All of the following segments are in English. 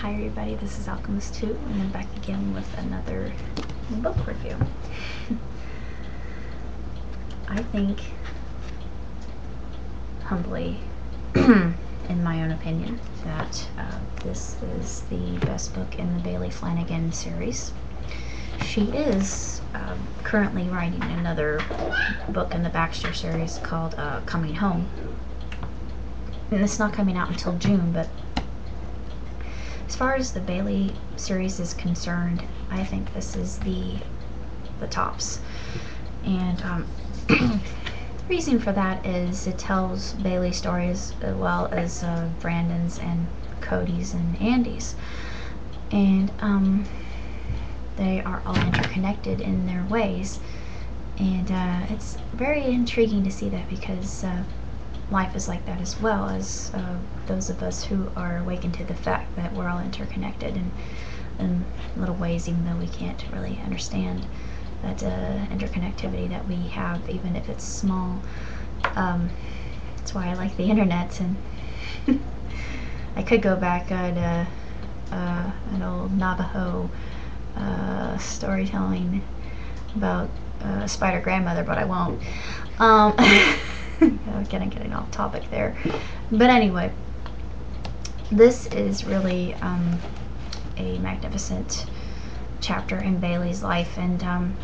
Hi everybody, this is Alchemist 2, and I'm back again with another book review. I think, humbly, in my own opinion, that this is the best book in the Bailey Flannigan series. She is currently writing another book in the Baxter series called Coming Home. And it's not coming out until June, but as far as the Bailey series is concerned, I think this is the tops. And the reason for that is it tells Bailey stories as well as Brandon's and Cody's and Andy's. And they are all interconnected in their ways. And it's very intriguing to see that, because life is like that, as well as those of us who are awakened to the fact that we're all interconnected in little ways, even though we can't really understand that interconnectivity that we have, even if it's small. That's why I like the internet. And I could go back on an old Navajo storytelling about Spider Grandmother, but I won't. Getting off topic there. But anyway, this is really a magnificent chapter in Bailey's life, and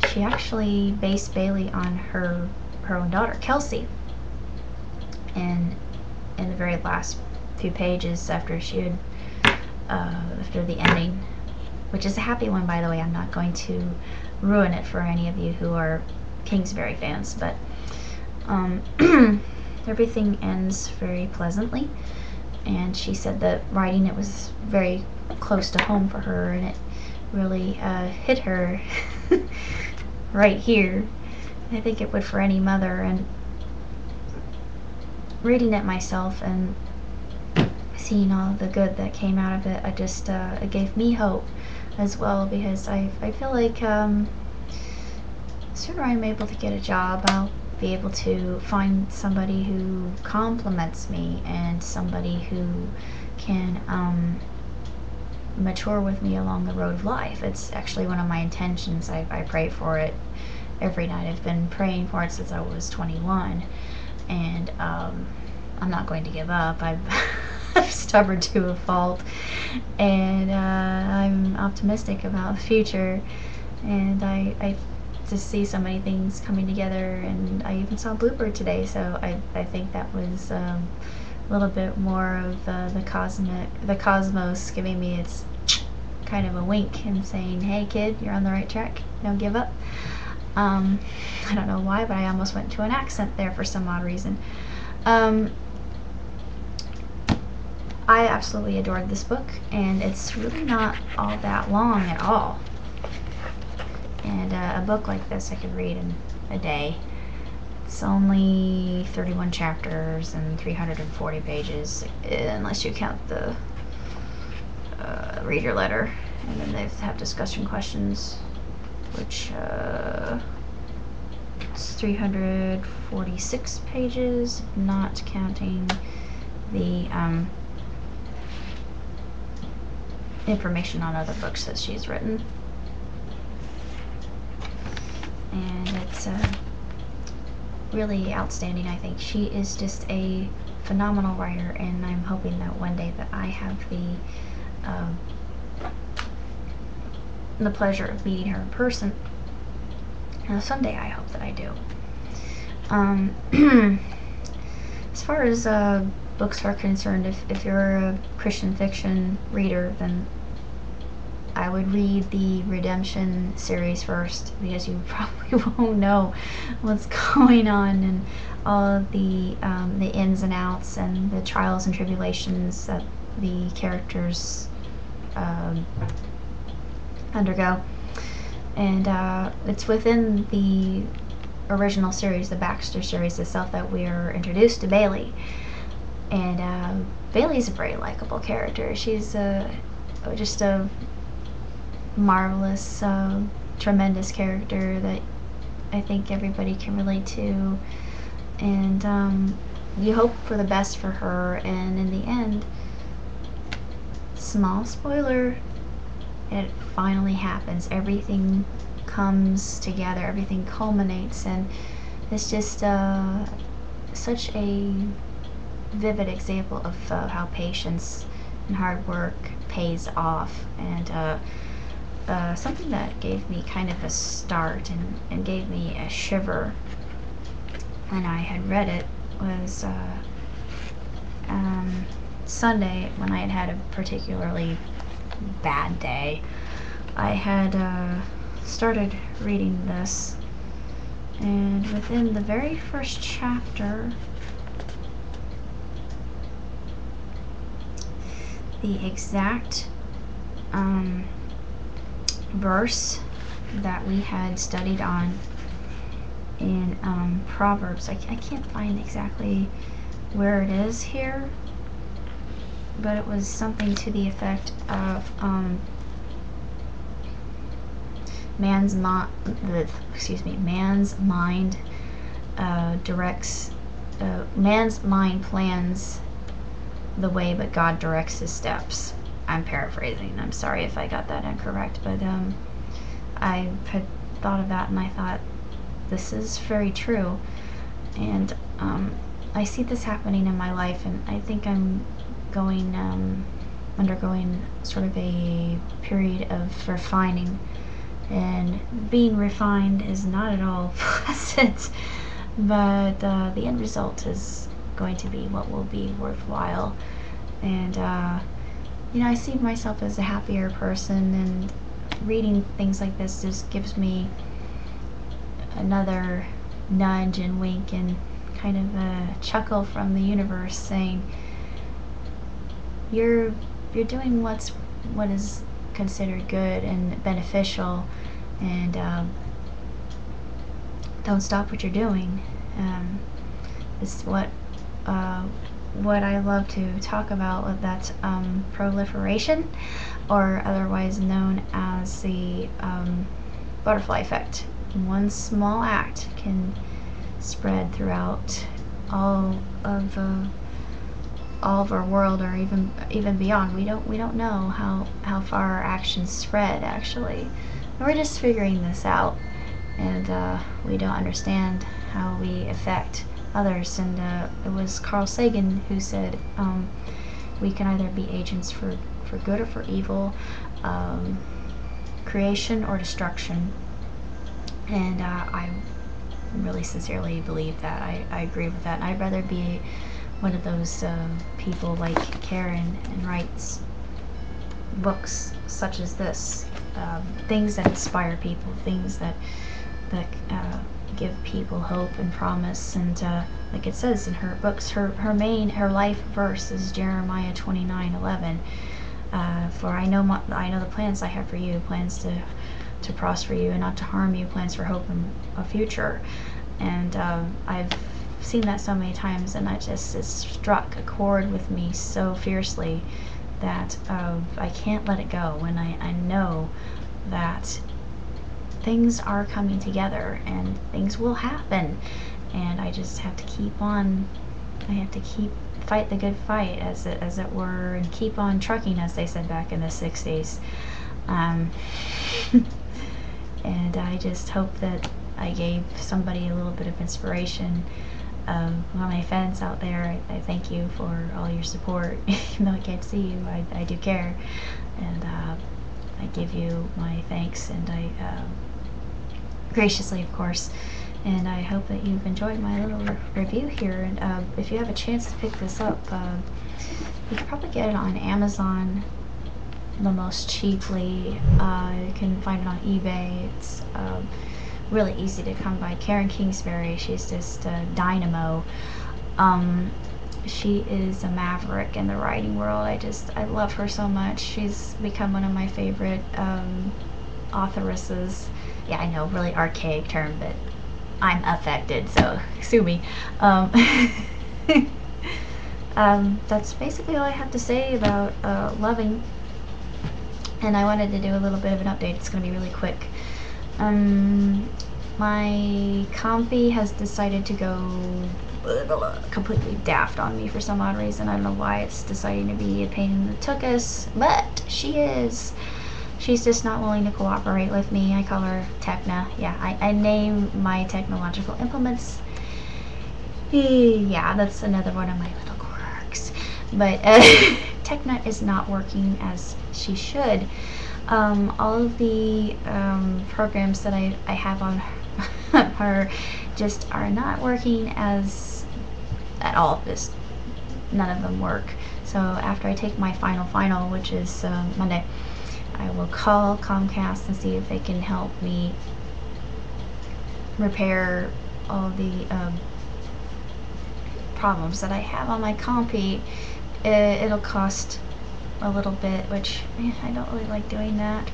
she actually based Bailey on her own daughter, Kelsey. And in the very last few pages, after she had after the ending, which is a happy one, by the way, I'm not going to ruin it for any of you who are Kingsbury fans, but everything ends very pleasantly. And she said that writing it was very close to home for her, and it really hit her right here. I think it would for any mother. And reading it myself and seeing all the good that came out of it, I just it gave me hope as well, because I feel like sooner I'm able to get a job, I'll be able to find somebody who compliments me and somebody who can mature with me along the road of life. It's actually one of my intentions. I pray for it every night. I've been praying for it since I was 21, and I'm not going to give up. I'm stubborn to a fault, and I'm optimistic about the future, and I just see so many things coming together. And I even saw Bluebird today, so I think that was a little bit more of the cosmos giving me its kind of a wink and saying, hey kid, you're on the right track, don't give up. I don't know why, but I almost went to an accent there for some odd reason. I absolutely adored this book, and it's really not all that long at all. And a book like this I could read in a day. It's only 31 chapters and 340 pages, unless you count the reader letter. And then they have discussion questions, which it's 346 pages, not counting the information on other books that she's written. And it's really outstanding. I think she is just a phenomenal writer, and I'm hoping that one day that I have the pleasure of meeting her in person. Someday I hope that I do. As far as books are concerned, if you're a Christian fiction reader, then I would read the Redemption series first, because you probably won't know what's going on and all of the ins and outs and the trials and tribulations that the characters undergo. And it's within the original series, the Baxter series itself, that we are introduced to Bailey. And Bailey's a very likable character. She's just a marvelous, tremendous character that I think everybody can relate to, and you hope for the best for her, and in the end, small spoiler, it finally happens. Everything comes together, everything culminates, and it's just such a vivid example of how patience and hard work pays off. And something that gave me kind of a start and gave me a shiver when I had read it was Sunday, when I had had a particularly bad day. I had started reading this, and within the very first chapter, the exact verse that we had studied on in Proverbs, I can't find exactly where it is here, but it was something to the effect of man's mind directs, man's mind plans the way, but God directs his steps. I'm paraphrasing, I'm sorry if I got that incorrect, but I had thought of that and I thought, this is very true. And I see this happening in my life, and I think I'm undergoing sort of a period of refining, and being refined is not at all pleasant, but the end result is going to be what will be worthwhile. And I see myself as a happier person, and reading things like this just gives me another nudge and wink and kind of a chuckle from the universe saying, you're doing what is considered good and beneficial, and don't stop what you're doing. It's what I love to talk about, that's proliferation, or otherwise known as the butterfly effect. One small act can spread throughout all of our world, or even beyond. We don't know how far our actions spread, actually. We're just figuring this out, and we don't understand how we affect others. And it was Carl Sagan who said, we can either be agents for good or for evil, creation or destruction. And I really sincerely believe that. I agree with that. And I'd rather be one of those people like Karen, and writes books such as this, things that inspire people, things that give people hope and promise. And like it says in her books, her life verse is Jeremiah 29:11. For I know the plans I have for you, plans to prosper you and not to harm you, plans for hope and a future. And I've seen that so many times, and it struck a chord with me so fiercely that I can't let it go. When I know that things are coming together and things will happen, and I just have to keep on. I have to fight the good fight, as it were, and keep on trucking, as they said back in the 60s. And I just hope that I gave somebody a little bit of inspiration. On my fans out there, I thank you for all your support. Even though I can't see you, I do care, and I give you my thanks, and I graciously, of course. And I hope that you've enjoyed my little review here. And if you have a chance to pick this up, you can probably get it on Amazon the most cheaply. You can find it on eBay. It's really easy to come by. Karen Kingsbury, she's just a dynamo. She is a maverick in the writing world. I love her so much. She's become one of my favorite authoresses. Yeah, I know, really archaic term, but I'm affected, so sue me. That's basically all I have to say about Loving. And I wanted to do a little bit of an update. It's going to be really quick. My compy has decided to go completely daft on me for some odd reason. I don't know why it's deciding to be a pain in the tuchus, but she is. She's just not willing to cooperate with me. I call her Techna. Yeah, I name my technological implements. Yeah, that's another one of my little quirks. But Techna is not working as she should. All of the programs that I have on her just are not working as at all. Just none of them work. So after I take my final, which is Monday, I will call Comcast and see if they can help me repair all the problems that I have on my compy. It'll cost a little bit, which I don't really like doing that,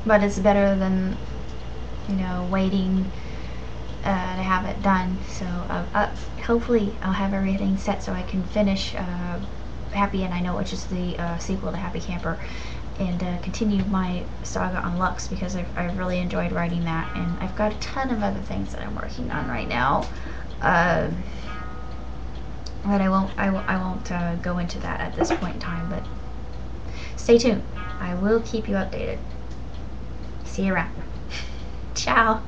but it's better than, you know, waiting to have it done. So hopefully I'll have everything set so I can finish Happy and I Know, which is the sequel to Happy Camper, and continue my saga on Lux, because I've really enjoyed writing that, and I've got a ton of other things that I'm working on right now. But I won't go into that at this point in time, but stay tuned. I will keep you updated. See you around. Ciao.